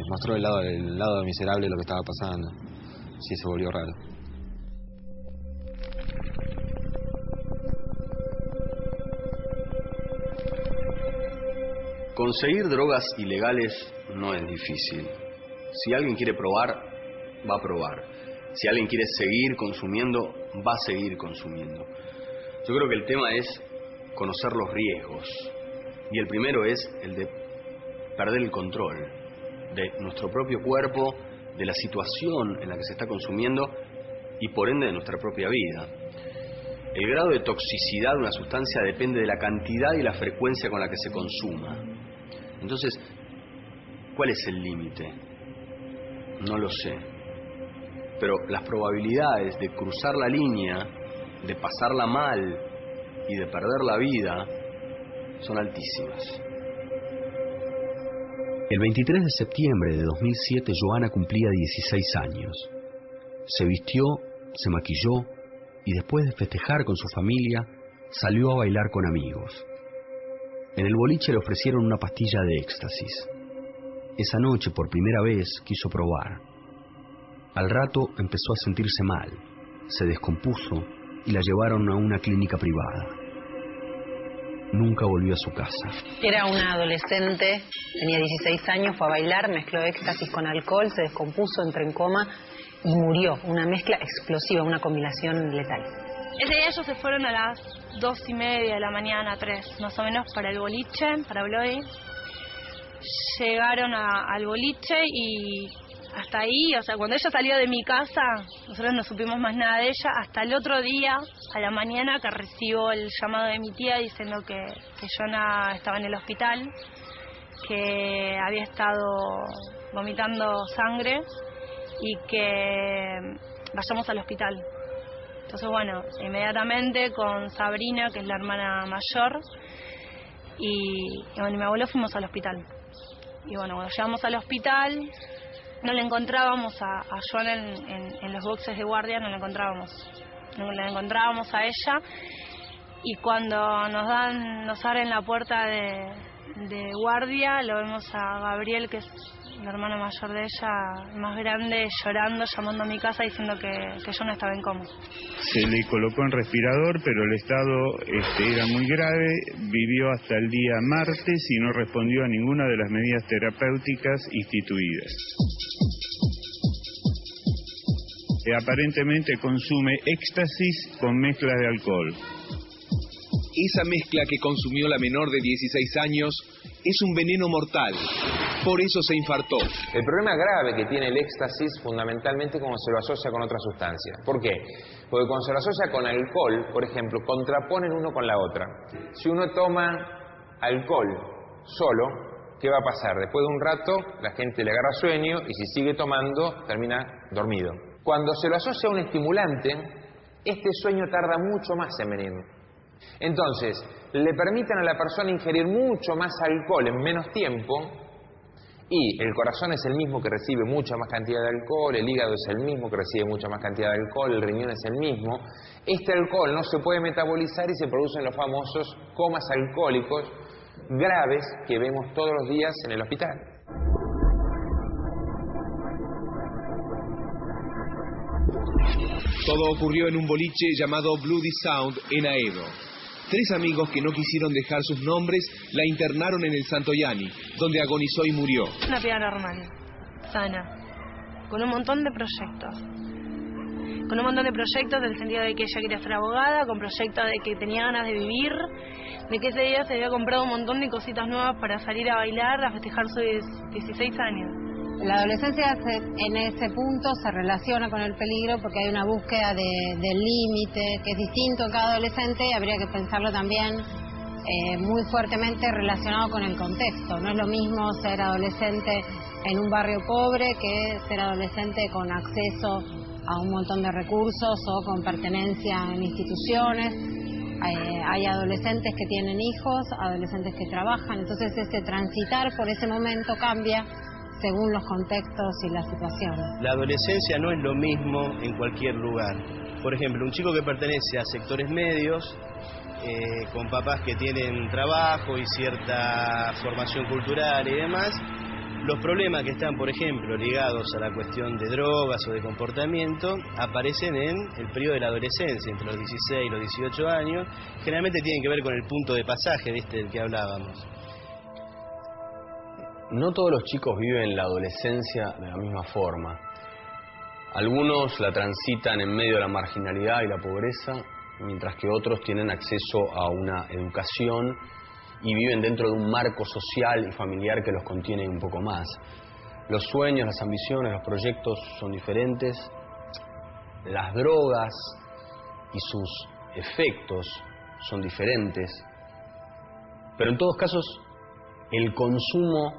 mostró el lado miserable de lo que estaba pasando. Sí, se volvió raro. Conseguir drogas ilegales no es difícil. Si alguien quiere probar, va a probar. Si alguien quiere seguir consumiendo, va a seguir consumiendo. Yo creo que el tema es conocer los riesgos. Y el primero es el de perder el control de nuestro propio cuerpo, de la situación en la que se está consumiendo y por ende de nuestra propia vida. El grado de toxicidad de una sustancia depende de la cantidad y la frecuencia con la que se consuma. Entonces, ¿cuál es el límite? No lo sé. Pero las probabilidades de cruzar la línea, de pasarla mal y de perder la vida son altísimas. El 23 de septiembre de 2007, Joana cumplía 16 años. Se vistió, se maquilló y después de festejar con su familia, salió a bailar con amigos. En el boliche le ofrecieron una pastilla de éxtasis. Esa noche, por primera vez, quiso probar. Al rato empezó a sentirse mal, se descompuso y la llevaron a una clínica privada. Nunca volvió a su casa. Era una adolescente, tenía 16 años, fue a bailar, mezcló éxtasis con alcohol, se descompuso, entró en coma y murió. Una mezcla explosiva, una combinación letal. Ese día ellos se fueron a las 2:30 de la mañana, 3, más o menos, para el boliche, para Bloody. Llegaron al boliche y hasta ahí, o sea, cuando ella salió de mi casa, nosotros no supimos más nada de ella, hasta el otro día, a la mañana, que recibo el llamado de mi tía diciendo que Joana estaba en el hospital, que había estado vomitando sangre y que vayamos al hospital. Entonces, bueno, inmediatamente con Sabrina, que es la hermana mayor, y mi abuelo fuimos al hospital. Y bueno, cuando llegamos al hospital, no le encontrábamos a Joana en los boxes de guardia, no la encontrábamos a ella. Y cuando nos abren la puerta de guardia, lo vemos a Gabriel, que es el hermano mayor de ella, más grande, llorando, llamando a mi casa diciendo que yo no estaba en coma. Se le colocó en respirador, pero el estado era muy grave, vivió hasta el día martes y no respondió a ninguna de las medidas terapéuticas instituidas. Aparentemente consume éxtasis con mezclas de alcohol. Esa mezcla que consumió la menor de 16 años es un veneno mortal. Por eso se infartó. El problema grave que tiene el éxtasis fundamentalmente como se lo asocia con otras sustancias. ¿Por qué? Porque cuando se lo asocia con alcohol, por ejemplo, contraponen uno con la otra. Si uno toma alcohol solo, ¿qué va a pasar? Después de un rato la gente le agarra sueño y si sigue tomando termina dormido. Cuando se lo asocia a un estimulante, este sueño tarda mucho más en venir. Entonces, le permiten a la persona ingerir mucho más alcohol en menos tiempo y el corazón es el mismo que recibe mucha más cantidad de alcohol, el hígado es el mismo que recibe mucha más cantidad de alcohol, el riñón es el mismo. Este alcohol no se puede metabolizar y se producen los famosos comas alcohólicos graves que vemos todos los días en el hospital. Todo ocurrió en un boliche llamado Bloody Sound en Aedo. 3 amigos que no quisieron dejar sus nombres la internaron en el Santoyani, donde agonizó y murió. Una piba normal, sana, con un montón de proyectos. Con un montón de proyectos del sentido de que ella quería ser abogada, con proyectos de que tenía ganas de vivir, de que ese día se había comprado un montón de cositas nuevas para salir a bailar, a festejar sus 16 años. La adolescencia en ese punto se relaciona con el peligro porque hay una búsqueda del límite que es distinto en cada adolescente y habría que pensarlo también muy fuertemente relacionado con el contexto. No es lo mismo ser adolescente en un barrio pobre que ser adolescente con acceso a un montón de recursos o con pertenencia en instituciones. Hay adolescentes que tienen hijos, adolescentes que trabajan, entonces ese transitar por ese momento cambia según los contextos y las situaciones. La adolescencia no es lo mismo en cualquier lugar. Por ejemplo, un chico que pertenece a sectores medios, con papás que tienen trabajo y cierta formación cultural y demás, los problemas que están, por ejemplo, ligados a la cuestión de drogas o de comportamiento, aparecen en el periodo de la adolescencia, entre los 16 y los 18 años. Generalmente tienen que ver con el punto de pasaje, ¿viste?, del que hablábamos. No todos los chicos viven la adolescencia de la misma forma. Algunos la transitan en medio de la marginalidad y la pobreza, mientras que otros tienen acceso a una educación y viven dentro de un marco social y familiar que los contiene un poco más. Los sueños, las ambiciones, los proyectos son diferentes. Las drogas y sus efectos son diferentes. Pero en todos casos, el consumo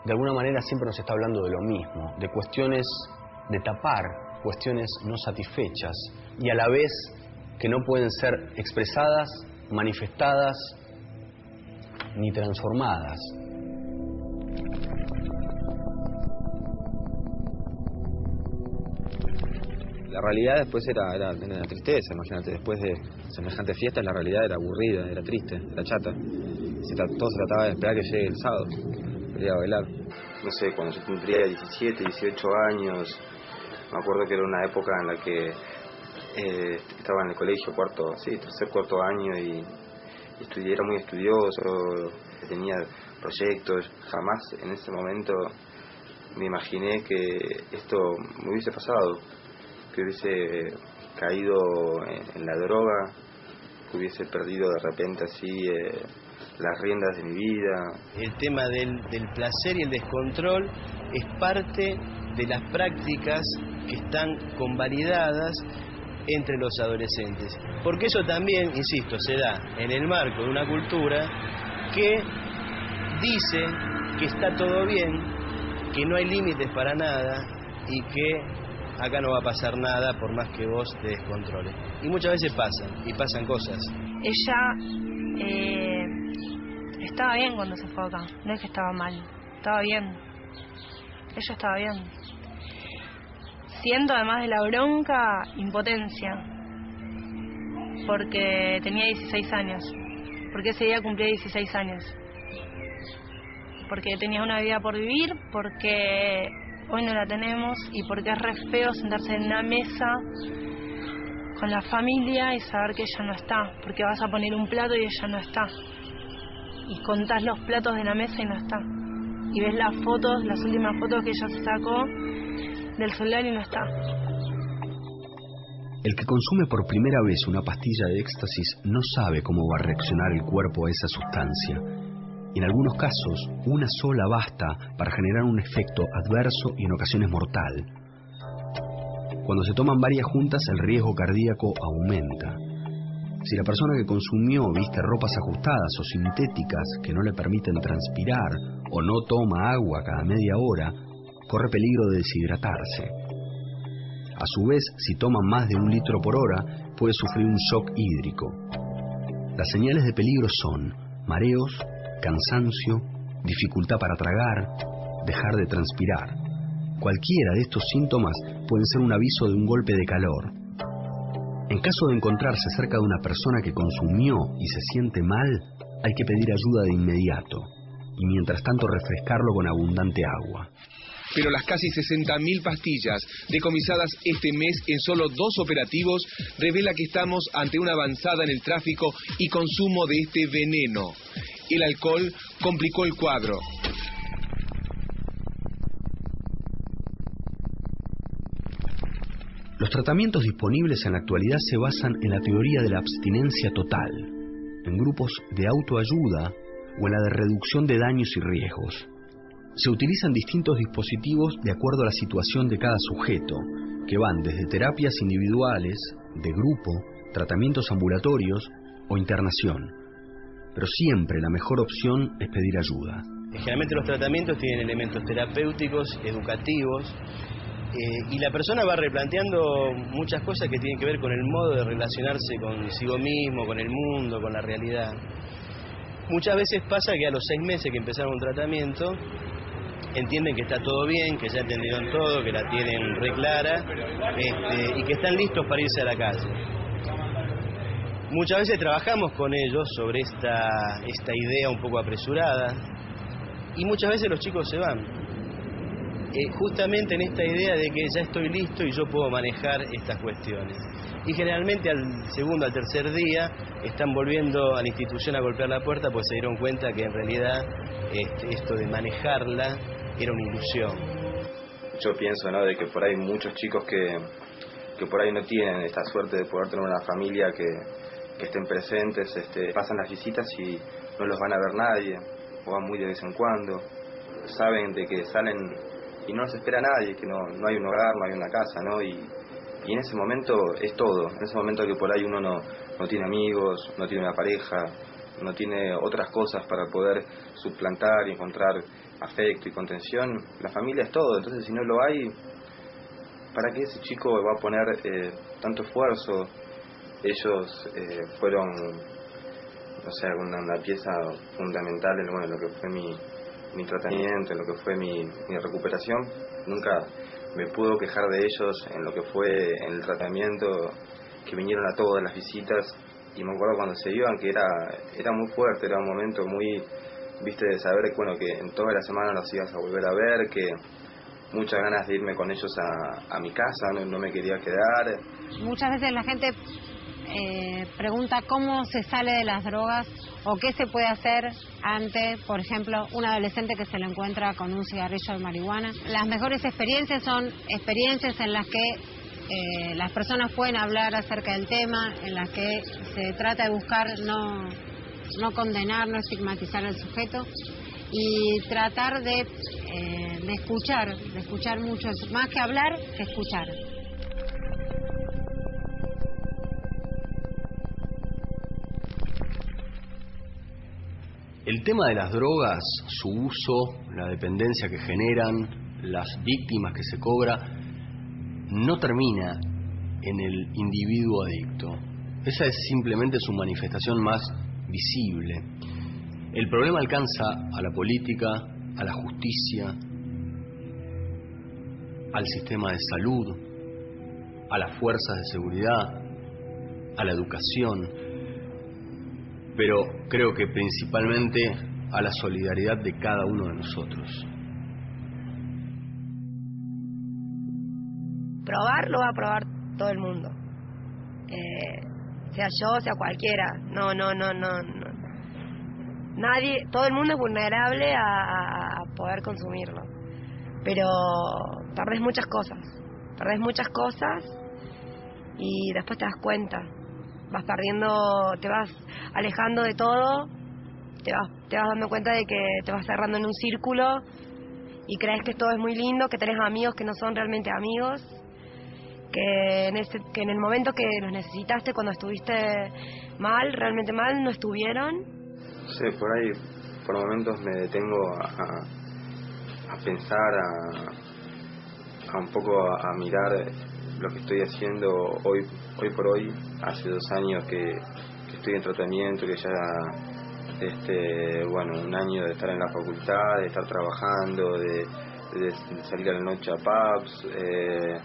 de alguna manera siempre nos está hablando de lo mismo, de cuestiones de tapar, cuestiones no satisfechas y a la vez que no pueden ser expresadas, manifestadas ni transformadas. La realidad después era tristeza, imagínate, después de semejantes fiestas la realidad era aburrida, era triste, era chata. Todo se trataba de esperar que llegue el sábado, quería bailar. No sé, cuando yo tendría 17, 18 años, me acuerdo que era una época en la que estaba en el colegio, tercer, cuarto año y era muy estudioso, tenía proyectos. Jamás en ese momento me imaginé que esto me hubiese pasado, que hubiese caído en la droga, que hubiese perdido de repente así las riendas de mi vida. El tema del placer y el descontrol es parte de las prácticas que están convalidadas entre los adolescentes, porque eso también, insisto, se da en el marco de una cultura que dice que está todo bien, que no hay límites para nada y que acá no va a pasar nada por más que vos te descontroles. Y muchas veces pasan cosas. Ella estaba bien cuando se fue acá, no es que estaba mal, estaba bien. Ella estaba bien. Siento, además de la bronca, impotencia, porque tenía 16 años, porque ese día cumplía 16 años, porque tenía una vida por vivir, porque hoy no la tenemos y porque es re feo sentarse en una mesa con la familia y saber que ella no está, porque vas a poner un plato y ella no está, y contás los platos de la mesa y no está, y ves las fotos, las últimas fotos que ella se sacó del celular y no está. El que consume por primera vez una pastilla de éxtasis no sabe cómo va a reaccionar el cuerpo a esa sustancia. En algunos casos, una sola basta para generar un efecto adverso y en ocasiones mortal. Cuando se toman varias juntas, el riesgo cardíaco aumenta. Si la persona que consumió viste ropas ajustadas o sintéticas que no le permiten transpirar o no toma agua cada media hora, corre peligro de deshidratarse. A su vez, si toma más de 1 litro por hora, puede sufrir un shock hídrico. Las señales de peligro son mareos, cansancio, dificultad para tragar, dejar de transpirar. Cualquiera de estos síntomas pueden ser un aviso de un golpe de calor. En caso de encontrarse cerca de una persona que consumió y se siente mal, hay que pedir ayuda de inmediato y mientras tanto refrescarlo con abundante agua. Pero las casi 60.000 pastillas decomisadas este mes en solo 2 operativos revela que estamos ante una avanzada en el tráfico y consumo de este veneno. El alcohol complicó el cuadro. Los tratamientos disponibles en la actualidad se basan en la teoría de la abstinencia total, en grupos de autoayuda o en la de reducción de daños y riesgos. Se utilizan distintos dispositivos de acuerdo a la situación de cada sujeto, que van desde terapias individuales, de grupo, tratamientos ambulatorios o internación. Pero siempre la mejor opción es pedir ayuda. Generalmente los tratamientos tienen elementos terapéuticos, educativos, y la persona va replanteando muchas cosas que tienen que ver con el modo de relacionarse consigo mismo, con el mundo, con la realidad. Muchas veces pasa que a los 6 meses que empezaron un tratamiento, entienden que está todo bien, que ya entendieron todo, que la tienen re clara, y que están listos para irse a la calle. Muchas veces trabajamos con ellos sobre esta idea un poco apresurada, y muchas veces los chicos se van. Justamente en esta idea de que ya estoy listo y yo puedo manejar estas cuestiones. Y generalmente al segundo, al tercer día, están volviendo a la institución a golpear la puerta, pues se dieron cuenta que en realidad esto de manejarla era una ilusión. Yo pienso, ¿no?, de que por ahí muchos chicos que por ahí no tienen esta suerte de poder tener una familia que estén presentes, pasan las visitas y no los van a ver nadie, o van muy de vez en cuando, saben de que salen y no los espera nadie, que no hay un hogar, no hay una casa, ¿no? Y en ese momento es todo, en ese momento que por ahí uno no tiene amigos, no tiene una pareja, no tiene otras cosas para poder suplantar y encontrar afecto y contención, la familia es todo. Entonces si no lo hay, ¿para qué ese chico va a poner tanto esfuerzo? Ellos fueron, no sé, una pieza fundamental en lo que fue mi tratamiento, en lo que fue mi recuperación. Nunca me puedo quejar de ellos en lo que fue en el tratamiento, que vinieron a todas las visitas, y me acuerdo cuando se iban que era muy fuerte, era un momento muy, viste, de saber que en toda la semana los ibas a volver a ver, que muchas ganas de irme con ellos a mi casa, no me quería quedar. Muchas veces la gente pregunta cómo se sale de las drogas o qué se puede hacer ante, por ejemplo, un adolescente que se lo encuentra con un cigarrillo de marihuana. Las mejores experiencias son experiencias en las que las personas pueden hablar acerca del tema, en las que se trata de buscar no condenar, no estigmatizar al sujeto y tratar de escuchar mucho, más que hablar, que escuchar. El tema de las drogas, su uso, la dependencia que generan, las víctimas que se cobra, no termina en el individuo adicto. Esa es simplemente su manifestación más visible. El problema alcanza a la política, a la justicia, al sistema de salud, a las fuerzas de seguridad, a la educación, pero creo que principalmente a la solidaridad de cada uno de nosotros. Probar lo va a probar todo el mundo, sea yo, sea cualquiera. No. Nadie, todo el mundo es vulnerable a poder consumirlo, pero perdés muchas cosas y después te das cuenta. Vas perdiendo, te vas alejando de todo, te vas dando cuenta de que te vas cerrando en un círculo y crees que todo es muy lindo, que tenés amigos que no son realmente amigos, que en el momento que los necesitaste, cuando estuviste mal, realmente mal, no estuvieron. Sí, por ahí, por momentos me detengo a pensar, a un poco a mirar lo que estoy haciendo hoy por hoy. Hace 2 años que estoy en tratamiento, que ya un año de estar en la facultad, de estar trabajando, de salir a la noche a pubs, de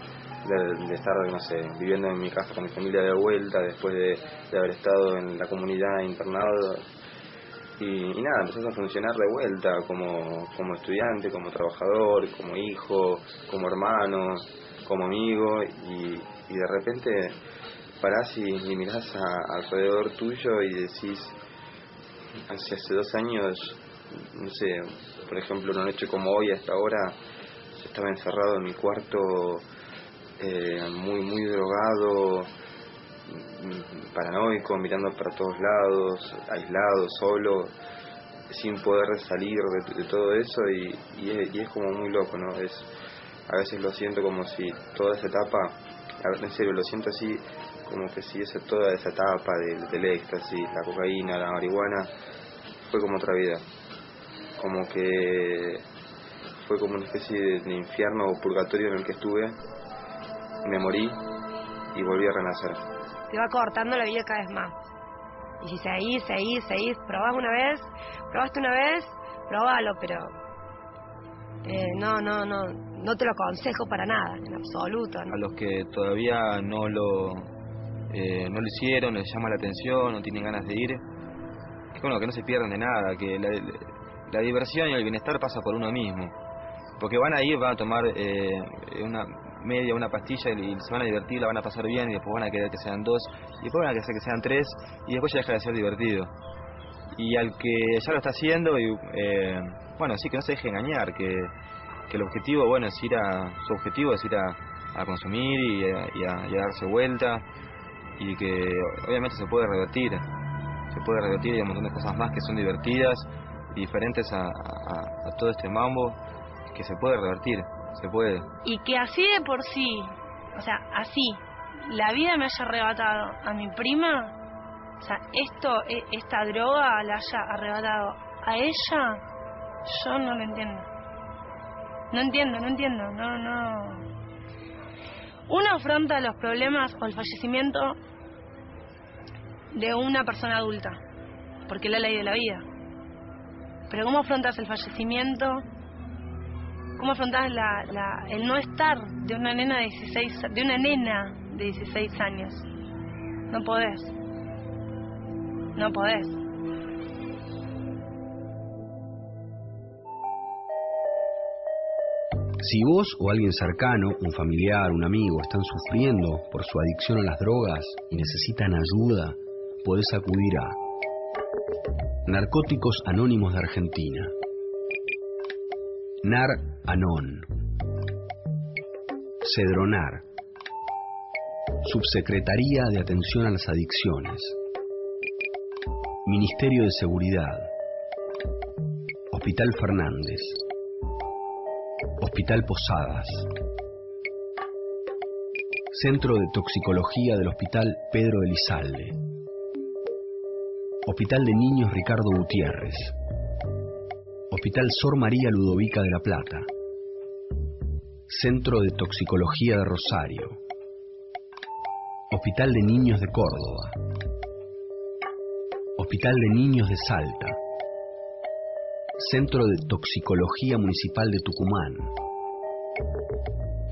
estar, no sé, viviendo en mi casa con mi familia de vuelta después de haber estado en la comunidad internado. Y nada, empezás a funcionar de vuelta como estudiante, como trabajador, como hijo, como hermano, como amigo, y de repente parás y mirás alrededor tuyo y decís, hace 2 años, no sé, por ejemplo, una noche como hoy, a esta hora, estaba encerrado en mi cuarto, muy drogado, paranoico, mirando para todos lados, aislado, solo, sin poder salir de todo eso y es como muy loco, ¿no? A veces lo siento como si toda esa etapa, en serio, lo siento así, como que si toda esa etapa del éxtasis, la cocaína, la marihuana, fue como otra vida. Como que fue como una especie de infierno o purgatorio en el que estuve, me morí y volví a renacer. Te va cortando la vida cada vez más. Y si seguís, probaste una vez, probalo, pero no te lo aconsejo para nada, en absoluto, ¿no? A los que todavía no lo hicieron, les llama la atención, no tienen ganas de ir, es bueno que no se pierdan de nada, que la diversión y el bienestar pasa por uno mismo, porque van a ir, van a tomar una pastilla y se van a divertir, la van a pasar bien y después van a querer que sean 2 y después van a querer que sean 3 y después ya deja de ser divertido. Y al que ya lo está haciendo, sí, que no se deje engañar, que el objetivo, su objetivo es ir a consumir y a darse vuelta, y que obviamente se puede revertir, y hay un montón de cosas más que son divertidas y diferentes a todo este mambo, que se puede revertir, se puede. Y que así de por sí, así, la vida me haya arrebatado a mi prima, esta droga la haya arrebatado a ella, yo no lo entiendo. No entiendo. Uno afronta los problemas o el fallecimiento de una persona adulta, porque es la ley de la vida. Pero ¿cómo afrontas el fallecimiento? ¿Cómo afrontas el no estar de una nena de 16 años? No podés. Si vos o alguien cercano, un familiar, un amigo, están sufriendo por su adicción a las drogas y necesitan ayuda, podés acudir a Narcóticos Anónimos de Argentina, NAR Anon, Cedronar, Subsecretaría de Atención a las Adicciones, Ministerio de Seguridad, Hospital Fernández, Hospital Posadas, Centro de Toxicología del Hospital Pedro Elizalde, Hospital de Niños Ricardo Gutiérrez, Hospital Sor María Ludovica de la Plata, Centro de Toxicología de Rosario, Hospital de Niños de Córdoba, Hospital de Niños de Salta, Centro de Toxicología Municipal de Tucumán,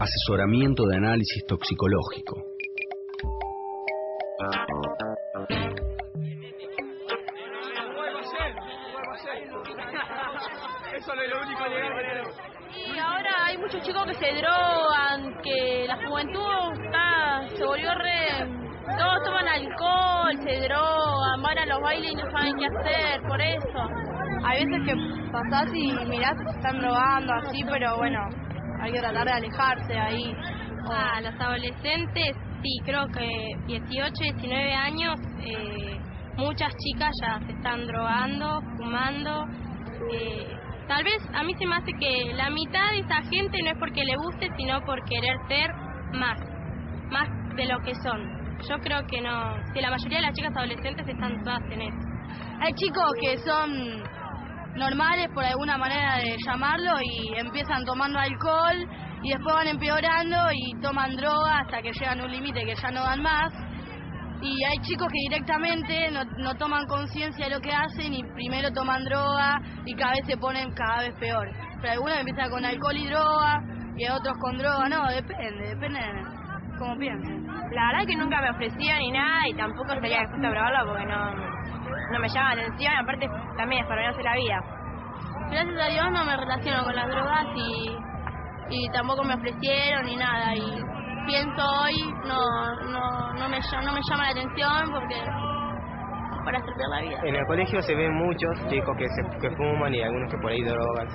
Asesoramiento de Análisis Toxicológico. Y ahora hay muchos chicos que se drogan, que la juventud se volvió todos toman alcohol, se drogan, van a los bailes y no saben qué hacer, por eso. Hay veces que pasás y mirás que se están drogando así, pero bueno, hay que tratar de alejarse de ahí. Los adolescentes, sí, creo que 18, 19 años, muchas chicas ya se están drogando, fumando. Tal vez a mí se me hace que la mitad de esa gente no es porque le guste, sino por querer ser más de lo que son. Yo creo que no, que la mayoría de las chicas adolescentes están todas en eso. Hay chicos que son normales, por alguna manera de llamarlo, y empiezan tomando alcohol y después van empeorando y toman droga hasta que llegan a un límite que ya no dan más. Y hay chicos que directamente no toman conciencia de lo que hacen y primero toman droga y cada vez se ponen cada vez peor. Pero algunos empiezan con alcohol y droga y otros con droga. No, depende de cómo piensen. La verdad es que nunca me ofrecía ni nada y tampoco estaría dispuesta a probarlo porque no me llama la atención, aparte también es para ganarse la vida. Gracias a Dios no me relaciono con las drogas y tampoco me ofrecieron ni nada, y pienso hoy no me llama la atención porque es para hacer la vida. En el colegio se ven muchos chicos que fuman y algunos que por ahí drogan,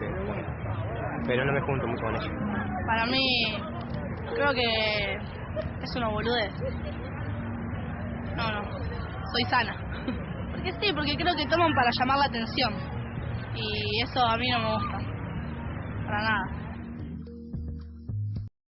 pero no me junto mucho con ellos. Para mí creo que es una boludez. No, soy sana. Porque creo que toman para llamar la atención. y eso a mí no me gusta, para nada.